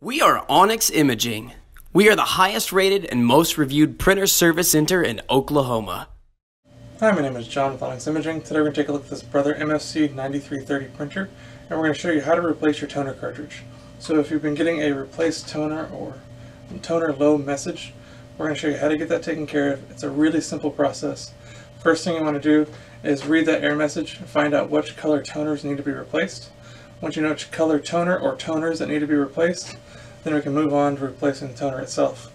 We are Onyx Imaging. We are the highest rated and most reviewed printer service center in Oklahoma. Hi, my name is John with Onyx Imaging. Today we're going to take a look at this Brother MFC 9330 printer, and we're going to show you how to replace your toner cartridge. So if you've been getting a replace toner or toner low message, we're going to show you how to get that taken care of. It's a really simple process. First thing you want to do is read that error message and find out which color toners need to be replaced. Once you know which color toner or toners that need to be replaced, then we can move on to replacing the toner itself.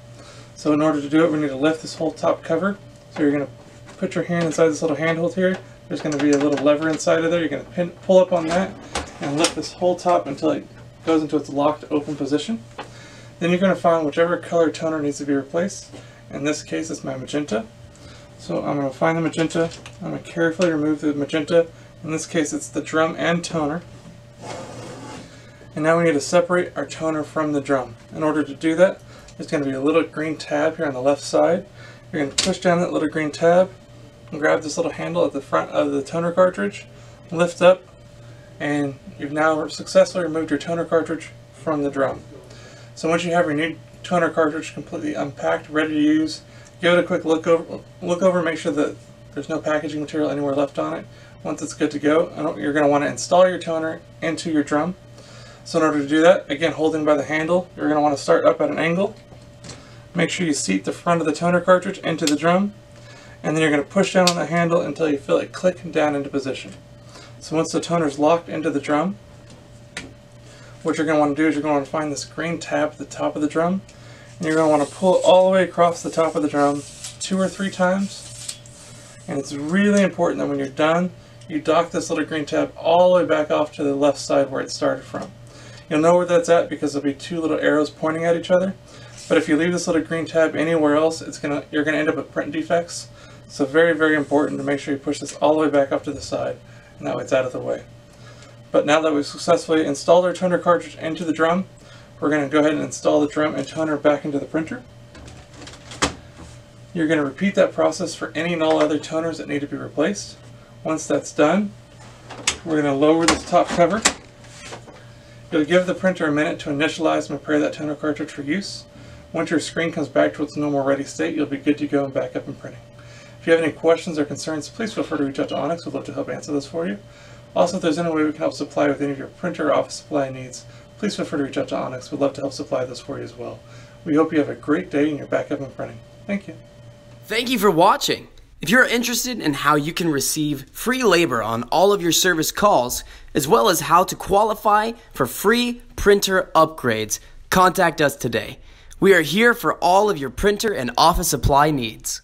So in order to do it, we need to lift this whole top cover. So you're going to put your hand inside this little handhold here. There's going to be a little lever inside of there. You're going to pull up on that and lift this whole top until it goes into its locked open position. Then you're going to find whichever color toner needs to be replaced. In this case, it's my magenta. So I'm going to find the magenta. I'm going to carefully remove the magenta. In this case, it's the drum and toner. And now we need to separate our toner from the drum. In order to do that, there's going to be a little green tab here on the left side. You're going to push down that little green tab and grab this little handle at the front of the toner cartridge, lift up, and you've now successfully removed your toner cartridge from the drum. So once you have your new toner cartridge completely unpacked, ready to use, give it a quick look over, make sure that there's no packaging material anywhere left on it. Once it's good to go, you're going to want to install your toner into your drum. So in order to do that, again holding by the handle, you're going to want to start up at an angle. Make sure you seat the front of the toner cartridge into the drum, and then you're going to push down on the handle until you feel it click down into position. So once the toner is locked into the drum, what you're going to want to do is you're going to want to find this green tab at the top of the drum, and you're going to want to pull it all the way across the top of the drum 2 or 3 times. And it's really important that when you're done, you dock this little green tab all the way back off to the left side where it started from. You'll know where that's at because there'll be 2 little arrows pointing at each other. But if you leave this little green tab anywhere else, you're going to end up with print defects. So very, very important to make sure you push this all the way back up to the side, and that way it's out of the way. But now that we've successfully installed our toner cartridge into the drum, we're going to go ahead and install the drum and toner back into the printer. You're going to repeat that process for any and all other toners that need to be replaced. Once that's done, we're going to lower this top cover. You'll give the printer a minute to initialize and prepare that toner cartridge for use. Once your screen comes back to its normal ready state, you'll be good to go and back up and printing. If you have any questions or concerns, please feel free to reach out to Onyx. We'd love to help answer those for you. Also, if there's any way we can help supply with any of your printer or office supply needs, please feel free to reach out to Onyx. We'd love to help supply those for you as well. We hope you have a great day and you're back up and printing. Thank you. Thank you for watching. If you're interested in how you can receive free labor on all of your service calls, as well as how to qualify for free printer upgrades, contact us today. We are here for all of your printer and office supply needs.